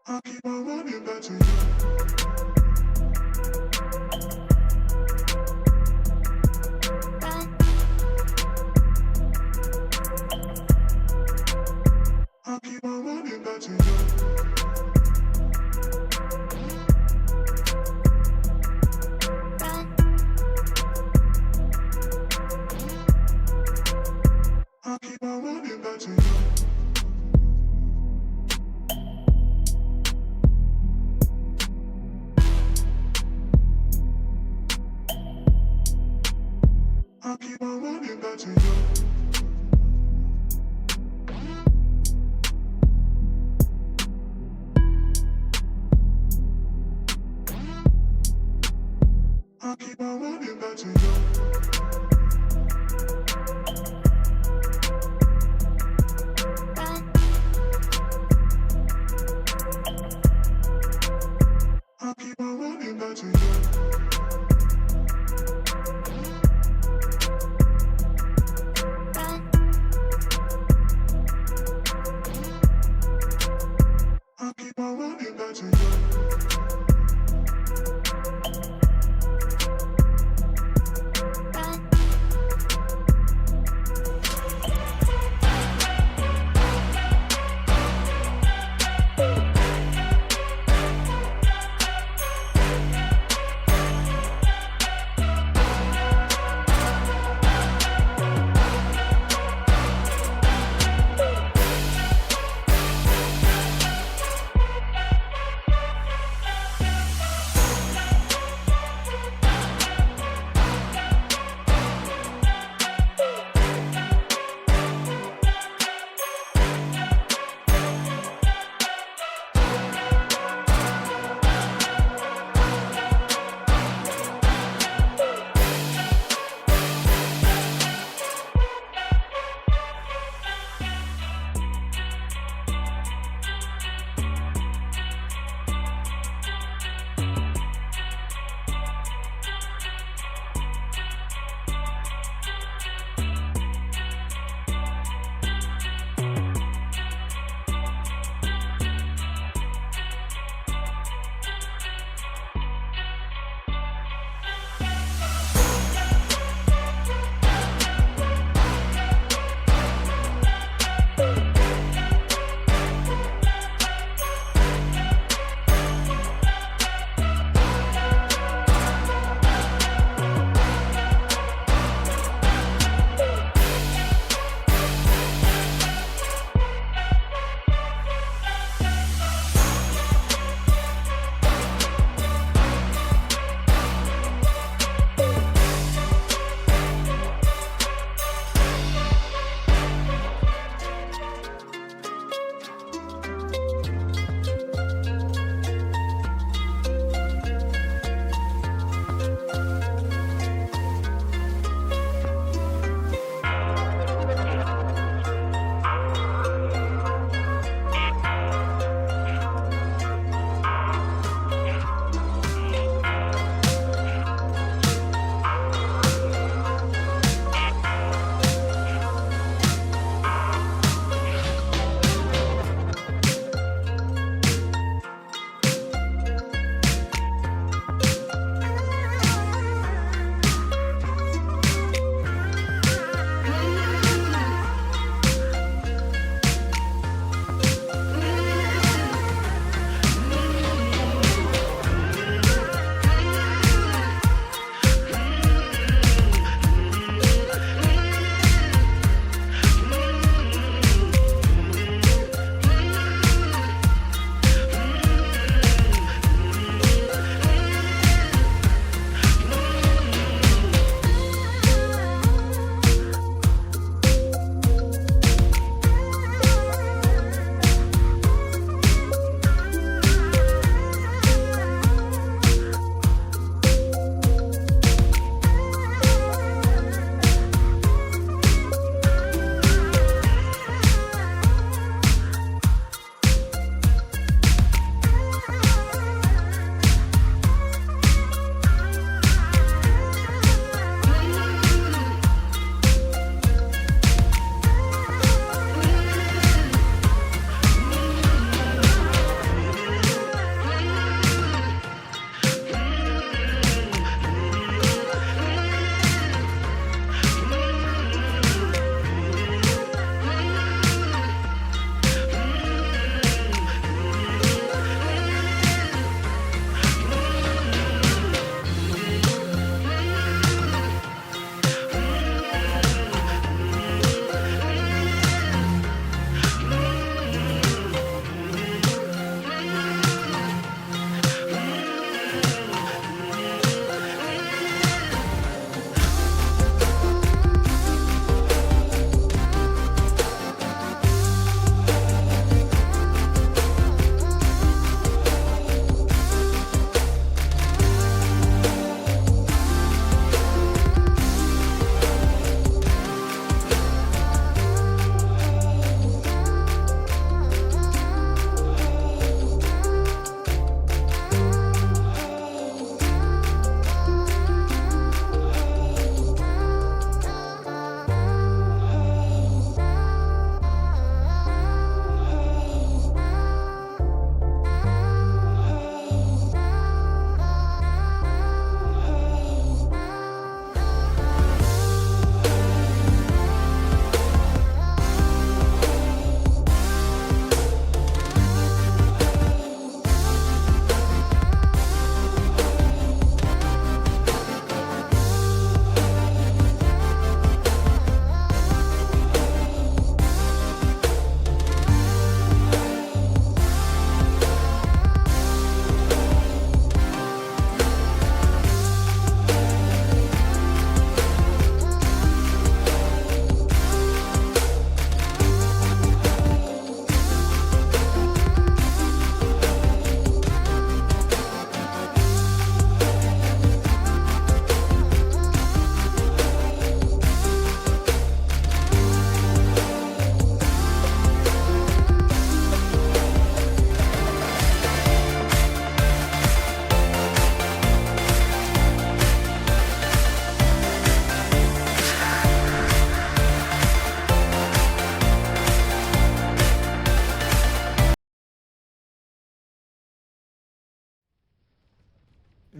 I keep on running back to you. I keep on running back to you. I keep on running back to you. I keep on running back to you. I keep on running back to you. I keep on running back to you. I keep on running back to you.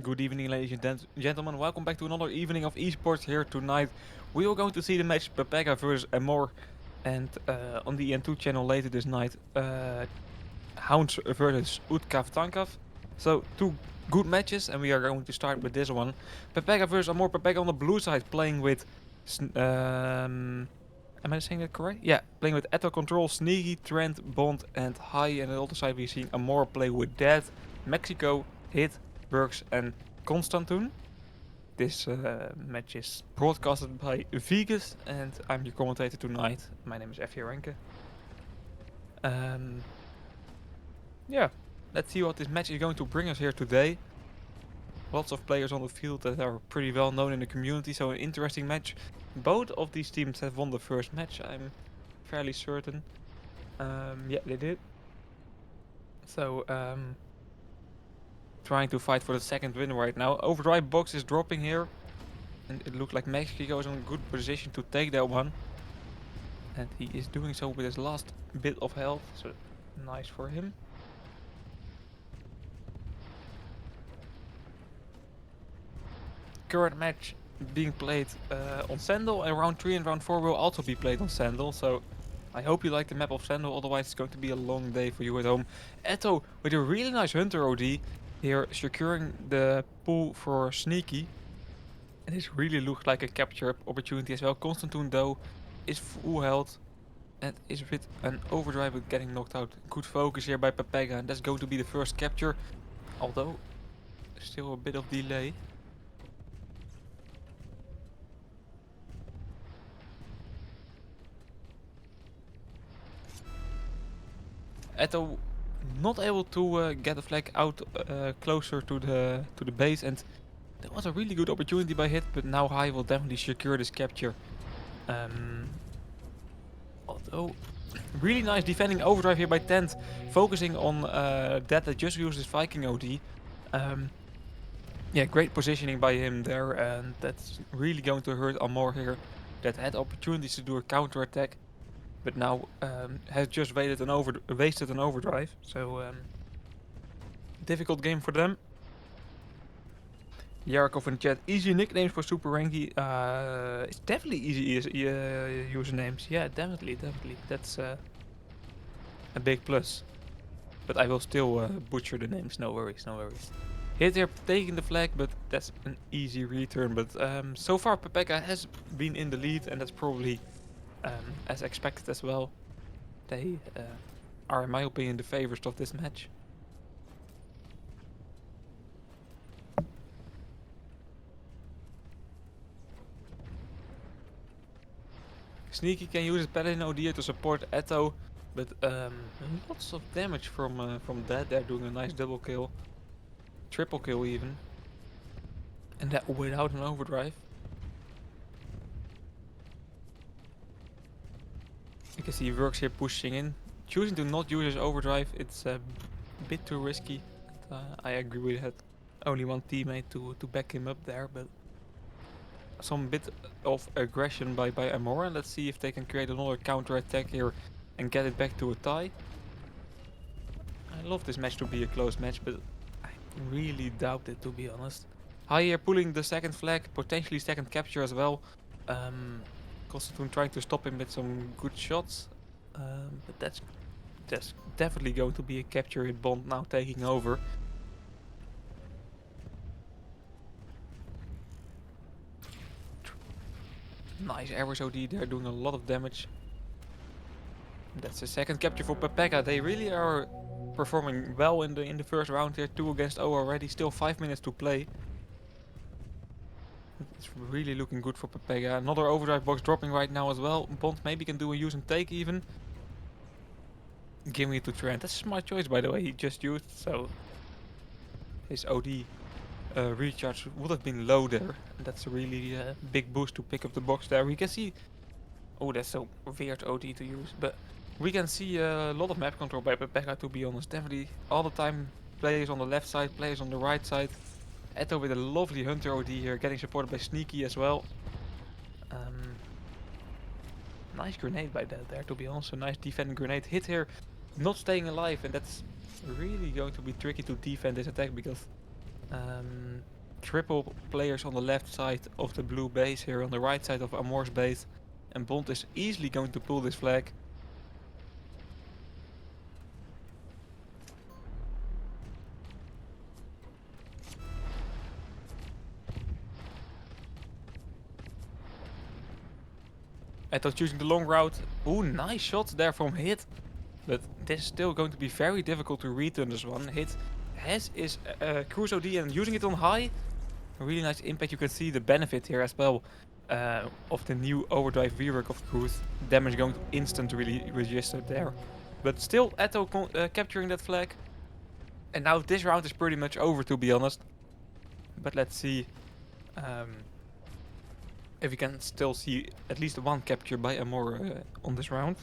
Good evening, ladies and gentlemen. Welcome back to another evening of esports here tonight. We are going to see the match PEPEGA versus AMORE, and on the EN2 channel later this night, Hounds versus Utkav Tankav. So two good matches, and we are going to start with this one. PEPEGA versus AMORE. PEPEGA on the blue side playing with, am I saying that correct? Yeah, playing with Eto Control, Sneaky, Trent, Bond, and High. And on the other side we're seeing AMORE play with Dead, Mexico, Hit, Burks, and Constantine. This match is broadcasted by Vegas, and I'm your commentator tonight. My name is F. Renke. Yeah, let's see what this match is going to bring us here today. Lots of players on the field that are pretty well known in the community, so an interesting match. Both of these teams have won the first match, I'm fairly certain. Yeah, they did. So, trying to fight for the second win right now. Overdrive box is dropping here, and it looks like Mexico is in a good position to take that one. And he is doing so with his last bit of health, so nice for him. Current match being played on Sandal, and round 3 and round 4 will also be played on Sandal, so I hope you like the map of Sandal, otherwise it's going to be a long day for you at home. Eto with a really nice Hunter OD here, securing the pool for Sneaky. And this really looks like a capture opportunity as well. Constantine though is full health and is with an overdrive with getting knocked out. Good focus here by PEPEGA, and that's going to be the first capture, although still a bit of delay. Eto not able to get the flag out closer to the base, and that was a really good opportunity by Hit, but now High will definitely secure this capture. Although, really nice defending overdrive here by Tent, focusing on that just uses Viking OD. Yeah, great positioning by him there, and that's really going to hurt AMORE here, that had opportunities to do a counter attack, but now has just wasted an overdrive. So difficult game for them. Yarkov in chat, easy nicknames for Super Ranky. It's definitely easy usernames. Yeah, definitely. That's a big plus. But I will still butcher the names. No worries. Here they're taking the flag, but that's an easy return. But so far PEPEGA has been in the lead, and that's probably as expected as well. They are, in my opinion, the favorites of this match. Sneaky can use his Paladin OD to support Eto, but lots of damage from that. They're doing a nice double kill, triple kill even, and that without an overdrive. You can see he works here pushing in, choosing to not use his overdrive. It's a bit too risky. I agree with that. Only one teammate to back him up there, but some bit of aggression by AMORE. Let's see if they can create another counter attack here and get it back to a tie. I love this match to be a close match, but I really doubt it, to be honest. High here pulling the second flag, potentially second capture as well. Constantine trying to stop him with some good shots, but that's definitely going to be a capture with Bond now taking over. Nice Ares OD, they're doing a lot of damage. That's the second capture for PEPEGA. They really are performing well in the first round here. 2 against 0 already, still 5 minutes to play. It's really looking good for PEPEGA. Another overdrive box dropping right now as well. Bond maybe can do a use and take even. Giving it to Trent. That's a smart choice, by the way, he just used, so his OD recharge would have been low there. And that's a really big boost to pick up the box there. We can see... Oh, that's so weird OD to use, but we can see a lot of map control by PEPEGA, to be honest. Definitely all the time players on the left side, players on the right side. Eto with a lovely Hunter OD here, getting supported by Sneaky as well. Nice grenade by that there, to be honest. A nice defending grenade. Hit here, not staying alive, and that's really going to be tricky to defend this attack, because triple players on the left side of the blue base here, on the right side of AMORE's base. And Bond is easily going to pull this flag. Eto choosing the long route. Ooh, nice shots there from Hit. But this is still going to be very difficult to return this one. Hit has his cruise OD and using it on high. A really nice impact. You can see the benefit here as well of the new overdrive rework of cruise. Damage going to instant really register there. But still, Eto capturing that flag. And now this round is pretty much over, to be honest. But let's see if we can still see at least one capture by AMORE on this round.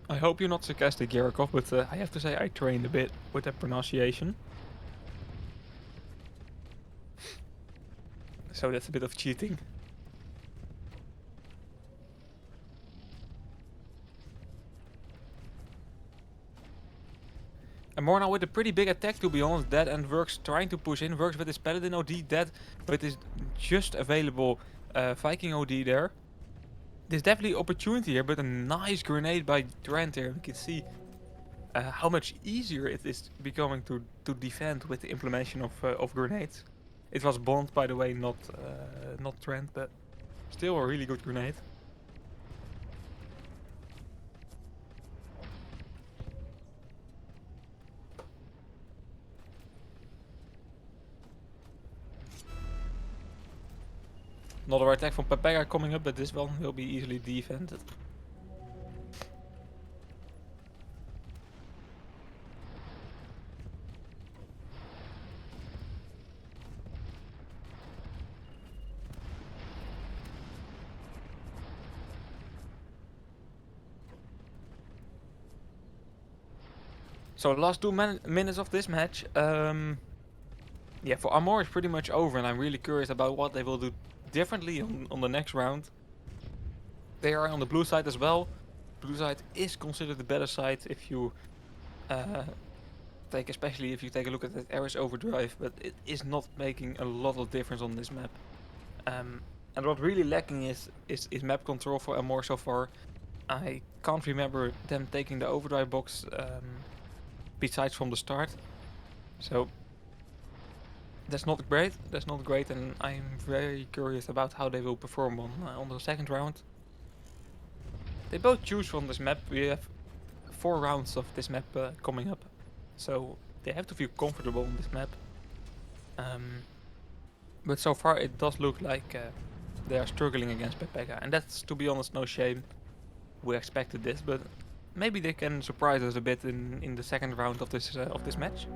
I hope you're not sarcastic, Yarikov, but I have to say I trained a bit with that pronunciation. So that's a bit of cheating. AMORE now with a pretty big attack, to be honest. Dead and Works trying to push in. Works with his Paladin OD, Dead with his just available Viking OD there. There's definitely opportunity here, but a nice grenade by Trent here. We can see how much easier it is becoming to defend with the implementation of grenades. It was Bond, by the way, not Trent, but still a really good grenade. Another attack from PEPEGA coming up, but this one will be easily defended. So last 2 minutes of this match, yeah, for AMORE it's pretty much over, and I'm really curious about what they will do differently on the next round. They are on the blue side as well. Blue side is considered the better side if you especially if you take a look at that Ares overdrive, but it is not making a lot of difference on this map. And what really lacking is map control for AMORE so far. I can't remember them taking the overdrive box besides from the start. So that's not great, and I'm very curious about how they will perform on the second round. They both choose from this map. We have 4 rounds of this map coming up, so they have to feel comfortable on this map. But so far it does look like they are struggling against PEPEGA, and that's, to be honest, no shame. We expected this, but maybe they can surprise us a bit in the second round of this match.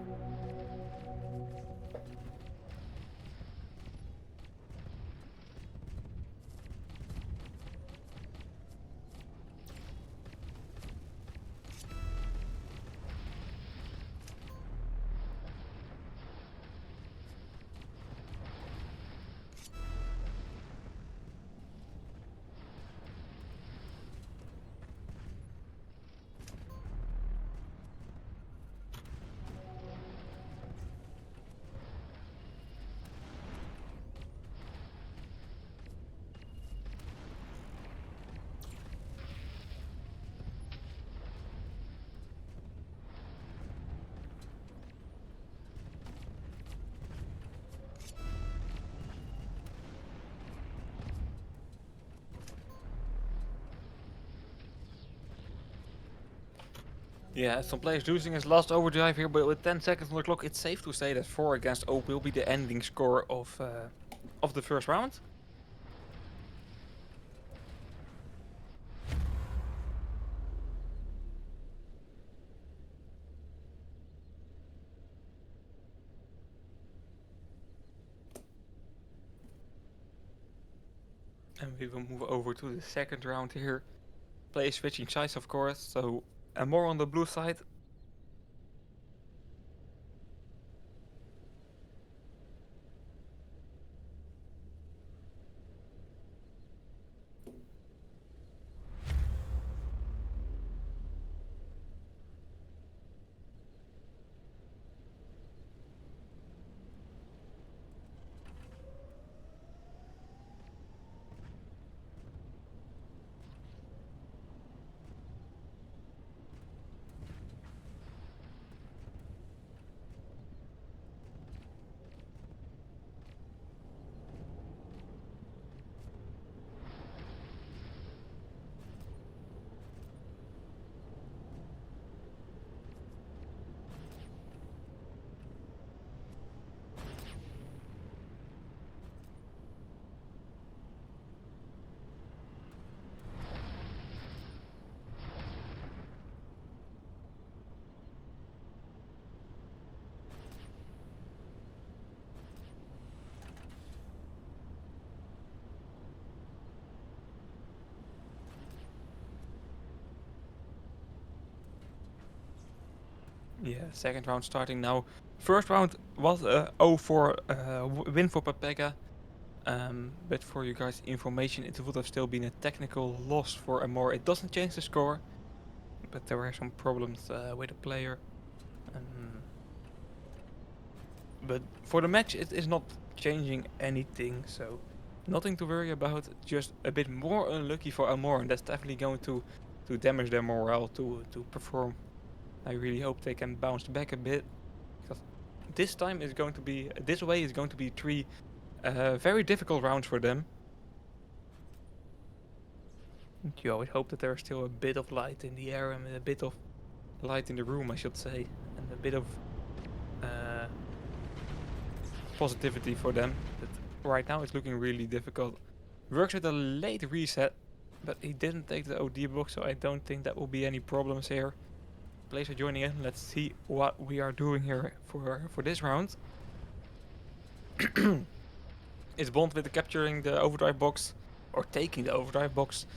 Yeah, some players losing his last overdrive here, but with 10 seconds on the clock, it's safe to say that 4 against 0 will be the ending score of the first round. And we will move over to the second round here. Players switching sides, of course, so AMORE on the blue side. Yeah, second round starting now. First round was a 0-4 win for PEPEGA. But for you guys' information, it would have still been a technical loss for AMORE. It doesn't change the score, but there were some problems with a player. But for the match, it is not changing anything, so nothing to worry about. Just a bit more unlucky for AMORE, and that's definitely going to damage their morale to perform. I really hope they can bounce back a bit, because this time is going to be this way is going to be 3 very difficult rounds for them. And you always hope that there's still a bit of light in the air and a bit of light in the room, I should say, and a bit of positivity for them. But right now it's looking really difficult. Works with a late reset, but he didn't take the OD box, so I don't think that will be any problems here. Players are joining in. Let's see what we are doing here for this round. It's Bond with capturing the overdrive box, or taking the overdrive box,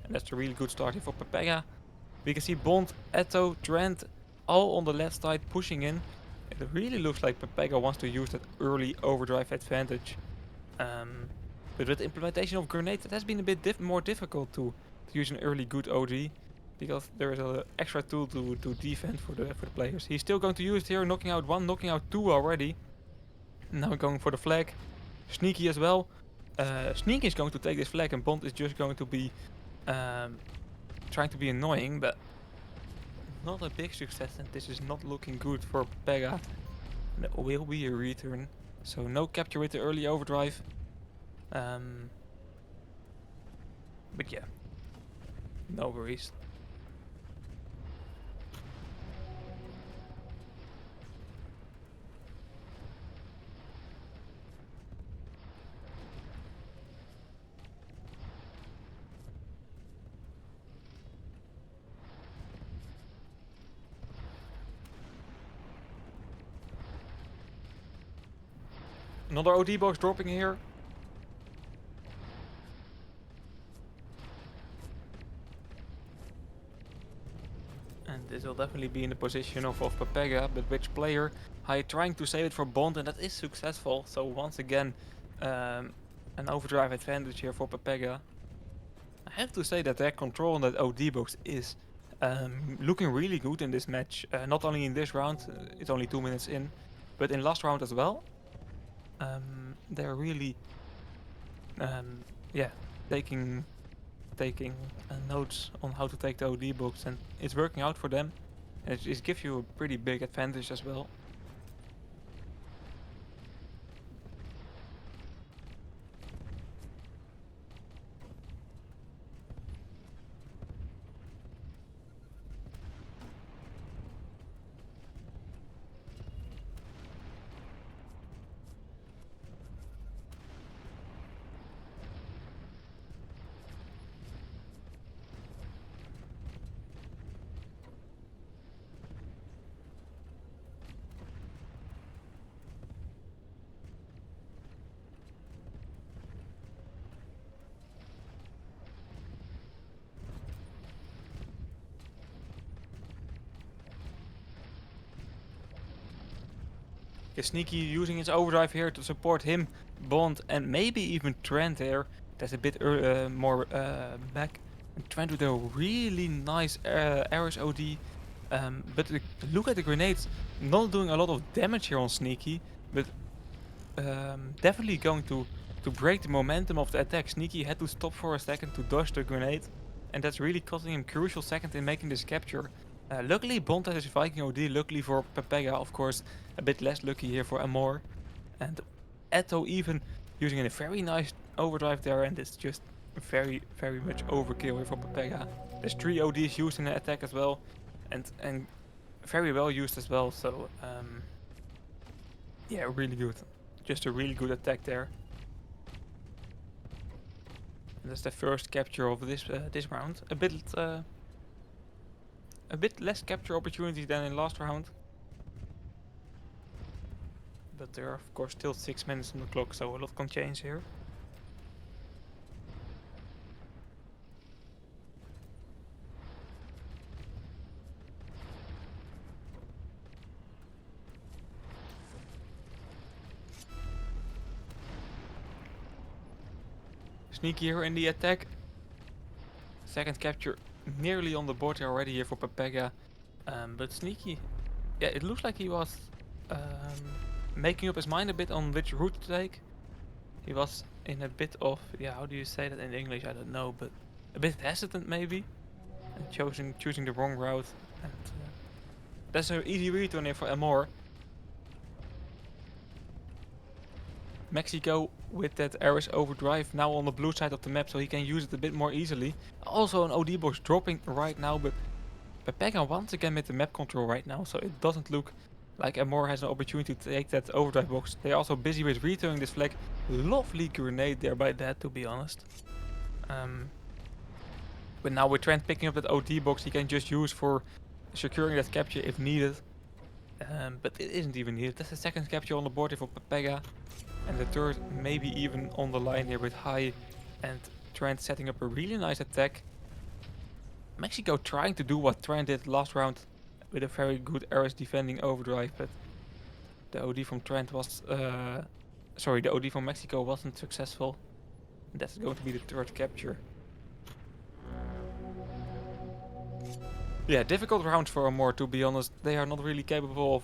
and that's a really good start here for PEPEGA. We can see Bond, Eto, Trent all on the left side pushing in. It really looks like PEPEGA wants to use that early overdrive advantage. But with the implementation of grenades, it has been a bit more difficult to use an early good OD, because there is an extra tool to defend for the players. He's still going to use it here, knocking out 1, knocking out 2 already. Now going for the flag. Sneaky as well. Sneaky is going to take this flag, and Bond is just going to be trying to be annoying, but not a big success, and this is not looking good for PEPEGA. There will be a return, so no capture with the early overdrive. But yeah, no worries. Another OD box dropping here. And this will definitely be in the position of PEPEGA, but which player? Trying to save it for Bond, and that is successful. So once again, an overdrive advantage here for PEPEGA. I have to say that their control on that OD box is looking really good in this match. Not only in this round, it's only 2 minutes in, but in last round as well. They're really, yeah, taking notes on how to take the OD box, and it's working out for them. And it gives you a pretty big advantage as well. Sneaky using his overdrive here to support him, Bond, and maybe even Trent here. That's a bit more back. And Trent with a really nice Ares OD. But look at the grenades. Not doing a lot of damage here on Sneaky, but definitely going to break the momentum of the attack. Sneaky had to stop for a second to dodge the grenade, and that's really costing him crucial second in making this capture. Luckily, Bond has his Viking OD. Luckily for PEPEGA, of course, a bit less lucky here for AMORE. And Eto even using a very nice overdrive there, and it's just very, very much overkill here for PEPEGA. There's 3 ODs used in the attack as well, and very well used as well. So yeah, really good. Just a really good attack there. And that's the first capture of this round. A bit less capture opportunities than in last round. But there are of course still 6 minutes on the clock, so a lot can change here. Sneaky here in the attack. Second capture nearly on the board already here for PEPEGA. But Sneaky, yeah, it looks like he was making up his mind a bit on which route to take. He was in a bit of, yeah, how do you say that in English? I don't know, but a bit hesitant maybe. And choosing the wrong route. And that's an easy return here for AMORE. Mexico with that Ares overdrive now on the blue side of the map, so he can use it a bit more easily. Also an OD box dropping right now, but PEPEGA once again with the map control right now, so it doesn't look like AMORE has an opportunity to take that overdrive box. They're also busy with returning this flag. Lovely grenade there by that, to be honest. But now with Trent picking up that OD box, he can just use for securing that capture if needed. But it isn't even needed. That's the second capture on the board here for PEPEGA. And the third maybe even on the line here with High and Trent setting up a really nice attack. Mexico trying to do what Trent did last round with a very good Ares defending overdrive, but the OD from Trent was... sorry, the OD from Mexico wasn't successful. And that's going to be the third capture. Yeah, difficult rounds for AMORE, to be honest. They are not really capable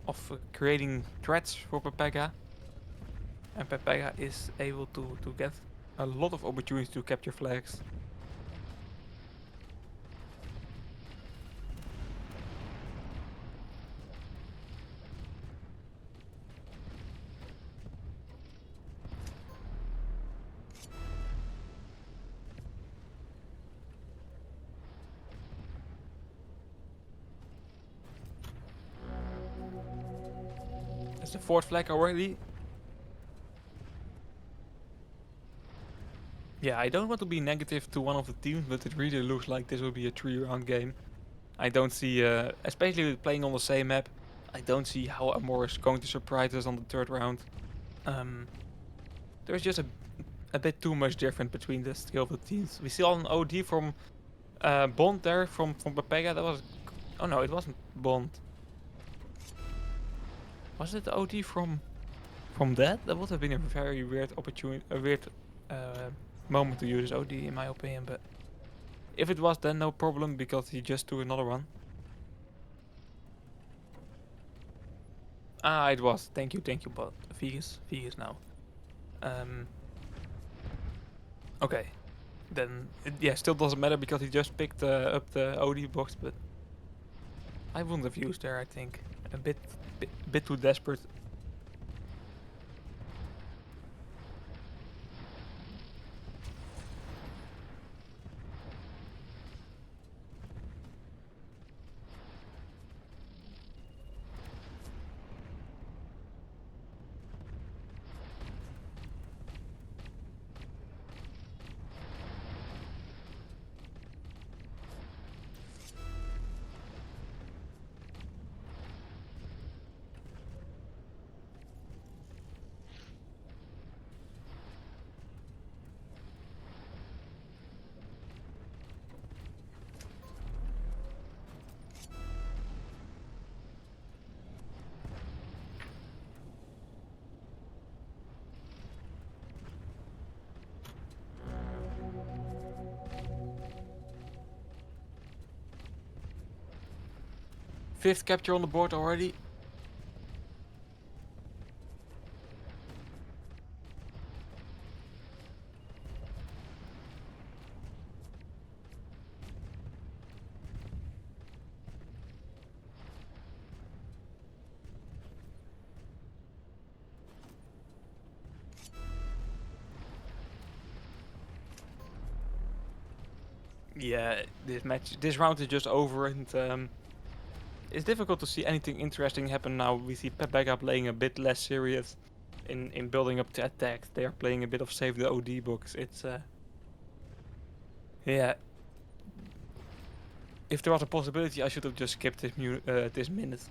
of creating threats for PEPEGA. And PEPEGA is able to get a lot of opportunities to capture flags. That's the fourth flag already. Yeah, I don't want to be negative to one of the teams, but it really looks like this will be a 3-round game. I don't see, especially playing on the same map, I don't see how AMORE is going to surprise us on the third round. There's just a bit too much difference between the skill of the teams. We saw an OD from Bond there, from PEPEGA. That was... Oh no, it wasn't Bond. Was it the OD from that? That would have been a very weird opportunity, a weird moment to use OD in my opinion, but if it was, then no problem, because he just took another one. Ah, it was. Thank you, but Vegas now. Okay, then it, yeah, still doesn't matter because he just picked up the OD box, but I wouldn't have used there. I think a bit too desperate. Fifth capture on the board already. Yeah, this round is just over, and it's difficult to see anything interesting happen now. We see PEPEGA playing a bit less serious in building up the attacks. They are playing a bit of save the OD box. It's yeah. If there was a possibility, I should have just skipped this minute.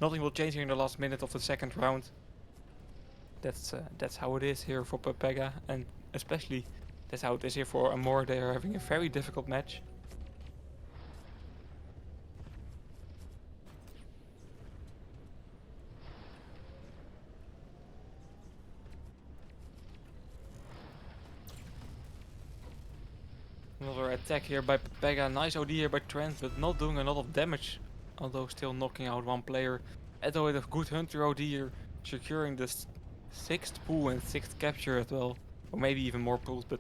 Nothing will change here in the last minute of the second round. That's how it is here for PEPEGA, and especially that's how it is here for AMORE. They are having a very difficult match. Another attack here by PEPEGA. Nice OD here by Trent, but not doing a lot of damage. Although still knocking out one player. Edo with a good Hunter OD here, securing the 6th pull and 6th capture as well. Or maybe even more pulls, but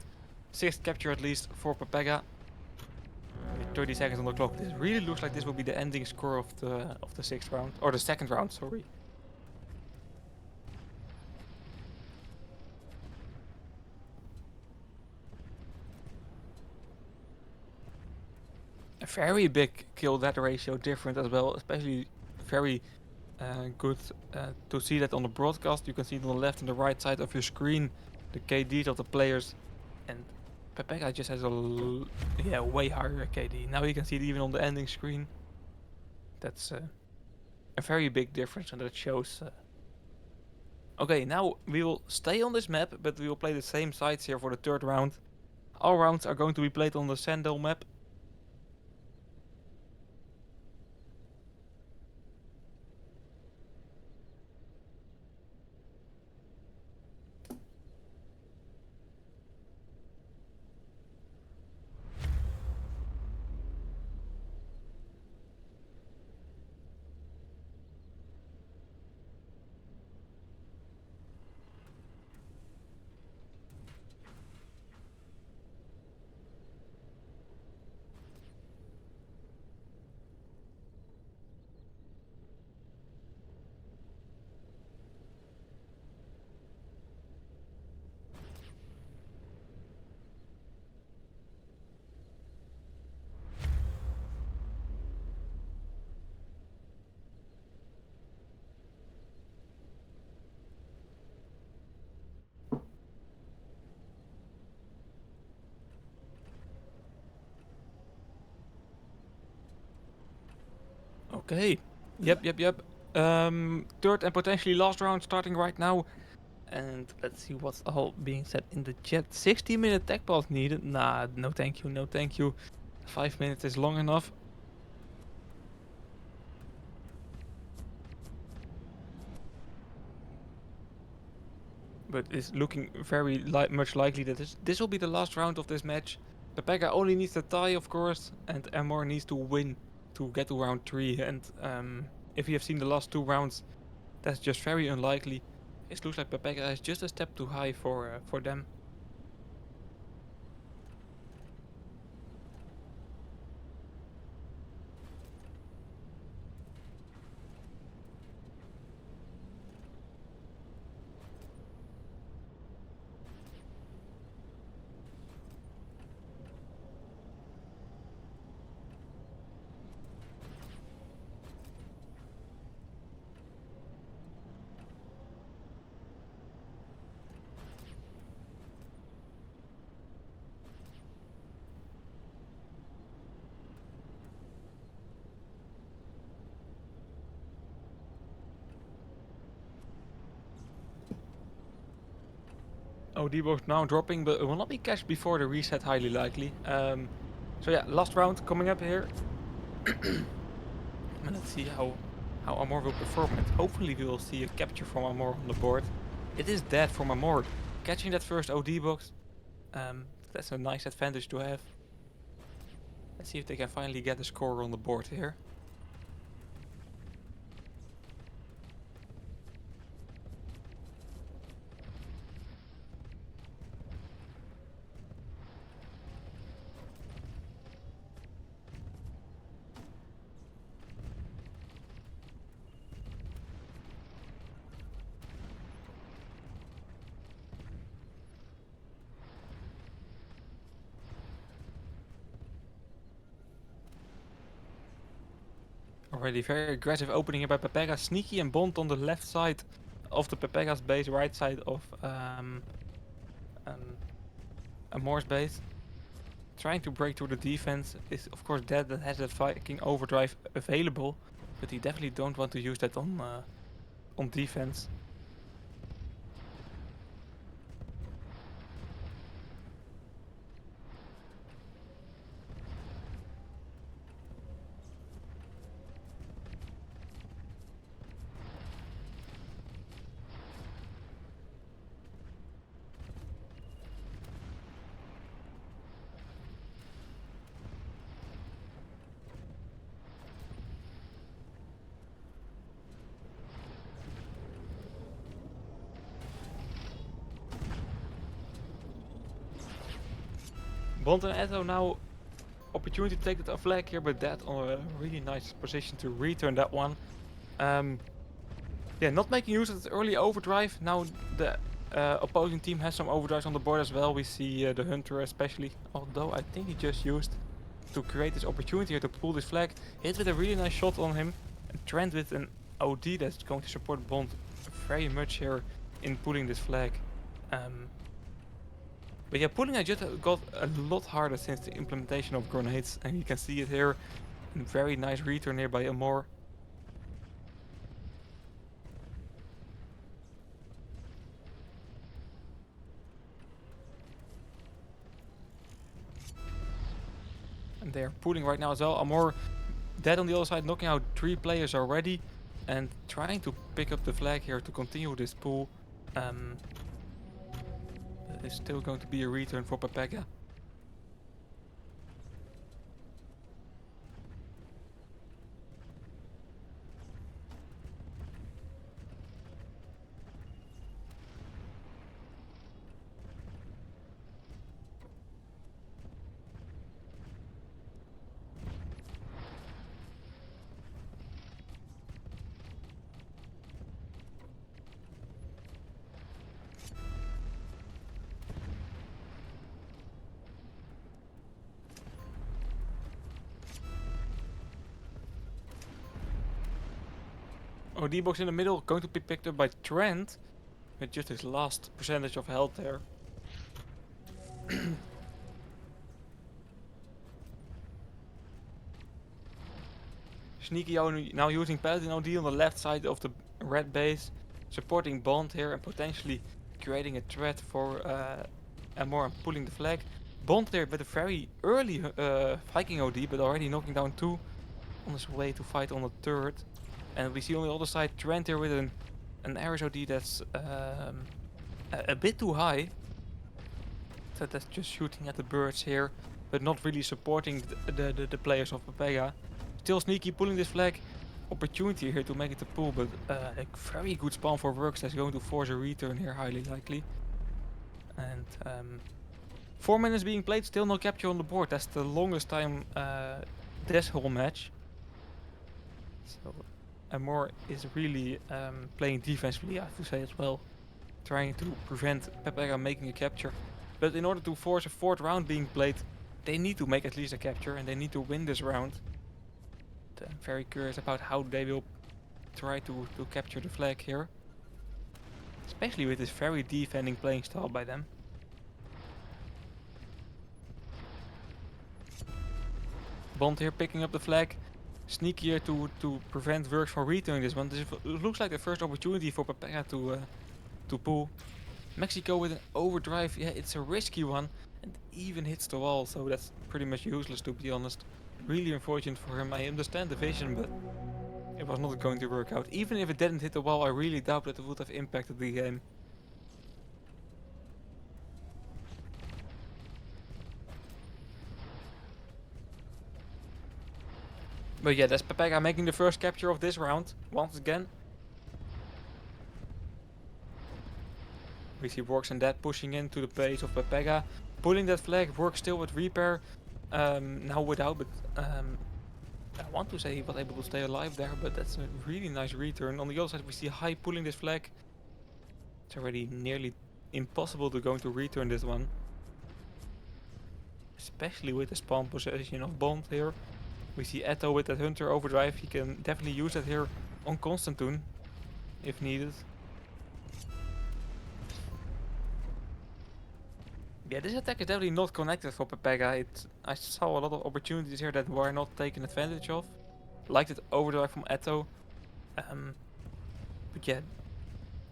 6th capture at least for PEPEGA. With 30 seconds on the clock. This really looks like this will be the ending score of the 6th round. Or the 2nd round, sorry. A very big kill death ratio different as well, especially very good to see that on the broadcast. You can see it on the left and the right side of your screen the KDs of the players, and PEPEGA just has a way higher KD. Now you can see it even on the ending screen. That's a very big difference, and that shows. Okay, now we will stay on this map, but we will play the same sides here for the 3rd round. All rounds are going to be played on the Sandal map. Okay. Yep. 3rd and potentially last round starting right now. And let's see what's all being said in the chat. 60-minute tech pause needed. Nah, no thank you, no thank you. 5 minutes is long enough. But it's looking very much likely that this will be the last round of this match. PEPEGA only needs a tie, of course, and AMORE needs to win to get to round 3. And if you have seen the last 2 rounds, that's just very unlikely. It looks like PEPEGA is just a step too high for them. Oh, D-Box now dropping, but it will not be catched before the reset, highly likely. So yeah, last round coming up here. And let's see how AMORE will perform it. Hopefully we will see a capture from AMORE on the board. It is dead from AMORE. Catching that first OD box, that's a nice advantage to have. Let's see if they can finally get a score on the board here. Already very aggressive opening here by PEPEGA. Sneaky and Bond on the left side of the PEPEGA's base, right side of AMORE's base. Trying to break through the defense is of course dead, that has that Viking overdrive available, but he definitely don't want to use that on defense. Bond and Eto now opportunity to take that flag here, but that on a really nice position to return that one. Yeah, not making use of the early overdrive. Now the opposing team has some overdrives on the board as well. We see the Hunter especially, although I think he just used to create this opportunity here to pull this flag. Hit with a really nice shot on him. And Trent with an OD that's going to support Bond very much here in pulling this flag. But yeah, pulling it just got a lot harder since the implementation of grenades. And you can see it here. Very nice return here by AMORE. And they're pulling right now as well. AMORE dead on the other side, knocking out 3 players already. And trying to pick up the flag here to continue this pull. It's still going to be a return for PEPEGA. OD box in the middle, going to be picked up by Trent. With just his last percentage of health there. Sneaky now using Paladin OD on the left side of the red base. Supporting Bond here and potentially creating a threat for AMORE and pulling the flag. Bond there with a very early Viking OD, but already knocking down 2 on his way to fight on the third. And we see on the other side Trent here with an Ares OD that's a bit too high. So that's just shooting at the birds here, but not really supporting the players of PEPEGA. Still Sneaky pulling this flag. Opportunity here to make it a pull, but a very good spawn for Works that's going to force a return here, highly likely. And 4 minutes being played, still no capture on the board. That's the longest time this whole match. So AMORE is really playing defensively, I have to say as well. Trying to prevent PEPEGA making a capture. But in order to force a 4th round being played, they need to make at least a capture and they need to win this round. But I'm very curious about how they will try to capture the flag here. Especially with this very defending playing style by them. Bond here picking up the flag. Sneaky here to prevent Works from returning this one. This looks like the first opportunity for PEPEGA to pull. Mexico with an overdrive, yeah, it's a risky one. And even hits the wall, so that's pretty much useless to be honest. Really unfortunate for him. I understand the vision, but it was not going to work out. Even if it didn't hit the wall, I really doubt that it would have impacted the game. But yeah, that's PEPEGA making the first capture of this round, once again. We see Works and Dead pushing into the base of PEPEGA. Pulling that flag, Works still with repair. Now without, but I want to say he was able to stay alive there, but that's a really nice return. On the other side we see High pulling this flag. It's already nearly impossible to going to return this one. Especially with the spawn position of Bond here. We see Eto with that Hunter overdrive. He can definitely use that here on Constantine if needed. Yeah, this attack is definitely not connected for PEPEGA. I saw a lot of opportunities here that were not taken advantage of. Like that overdrive from Eto. But yeah,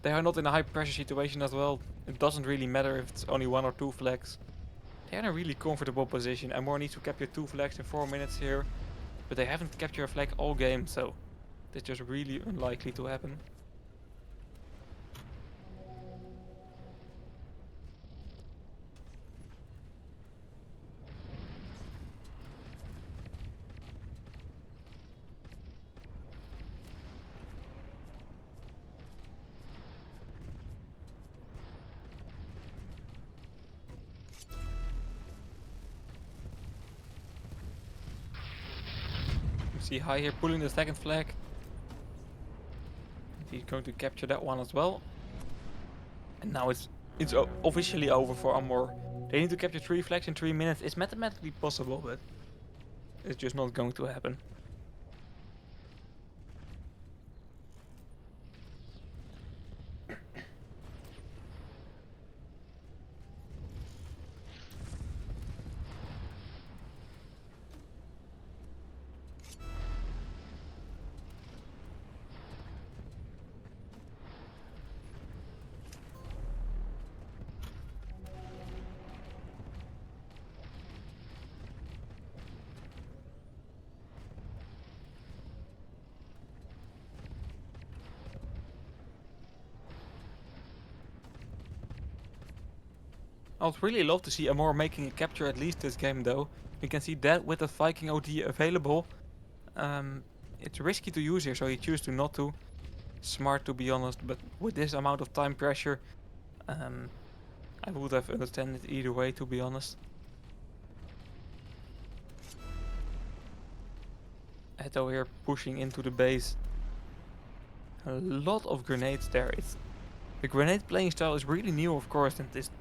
they are not in a high pressure situation as well. It doesn't really matter if it's only 1 or 2 flags. They're in a really comfortable position. AMORE needs to capture 2 flags in 4 minutes here. But they haven't captured a flag all game, so it's just really unlikely to happen. see High here pulling the second flag. He's going to capture that one as well. And now it's officially over for AMORE. They need to capture 3 flags in 3 minutes. It's mathematically possible, but it's just not going to happen. I would really love to see AMORE making a capture at least this game though. We can see that with the Viking OD available. It's risky to use here, so he chooses to not to. Smart to be honest, but with this amount of time pressure, I would have understood it either way to be honest. Eto here pushing into the base. A lot of grenades there. The grenade playing style is really new of course, and is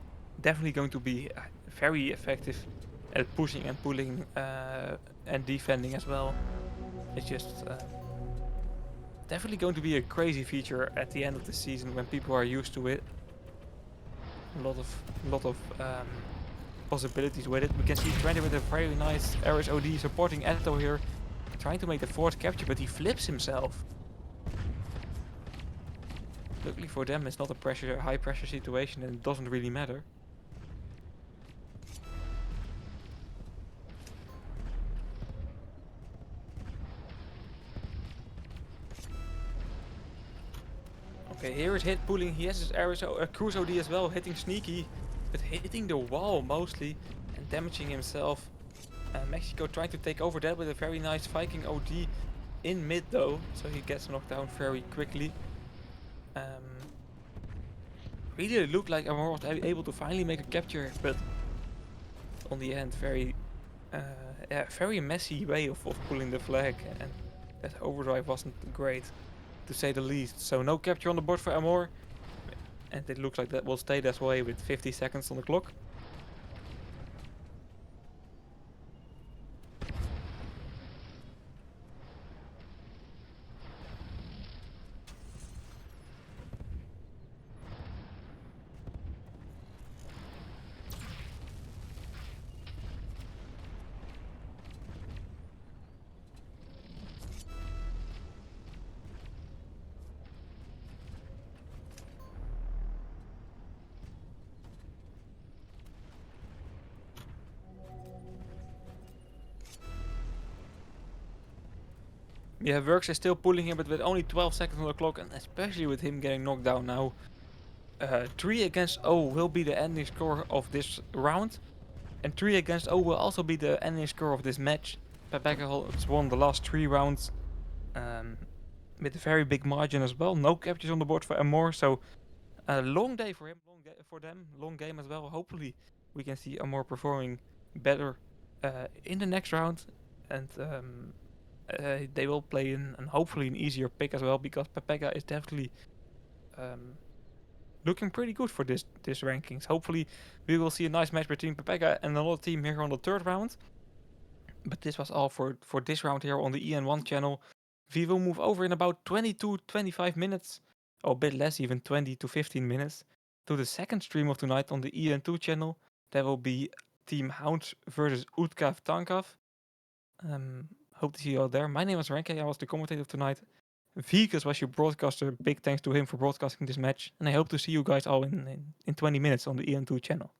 definitely going to be very effective at pushing and pulling and defending as well. It's just definitely going to be a crazy feature at the end of the season when people are used to it. A lot of possibilities with it. We can see Trent with a very nice RSOD supporting Eto here, trying to make the fourth capture, but he flips himself. Luckily for them, it's not a high pressure situation, and it doesn't really matter. Okay, here is hit pulling. He has his cruise OD as well, hitting sneaky, but hitting the wall mostly and damaging himself. Mexico trying to take over that with a very nice Viking OD in mid though, so he gets knocked down very quickly. Really looked like AMORE was able to finally make a capture, but on the end, very messy way of pulling the flag, and that overdrive wasn't great, to say the least. So no capture on the board for AMORE, and it looks like that will stay that way with 50 seconds on the clock. Yeah, Works is still pulling here, but with only 12 seconds on the clock, and especially with him getting knocked down now. 3 against 0 will be the ending score of this round, and 3 against 0 will also be the ending score of this match. PEPEGA has won the last 3 rounds with a very big margin as well. No captures on the board for AMORE, so a long day for him, for them, long game as well. Hopefully we can see AMORE performing better in the next round, and they will play and hopefully an easier pick as well, because PEPEGA is definitely looking pretty good for this rankings. Hopefully we will see a nice match between PEPEGA and another team here on the 3rd round. But this was all for this round here on the EN1 channel. We will move over in about 20 to 25 minutes, or a bit less, even 20 to 15 minutes, to the second stream of tonight on the EN2 channel. That will be Team Hounds versus Utkav Tankav. Hope to see you all there. My name is Renke, I was the commentator tonight. Vikas was your broadcaster. Big thanks to him for broadcasting this match. And I hope to see you guys all in 20 minutes on the EN2 channel.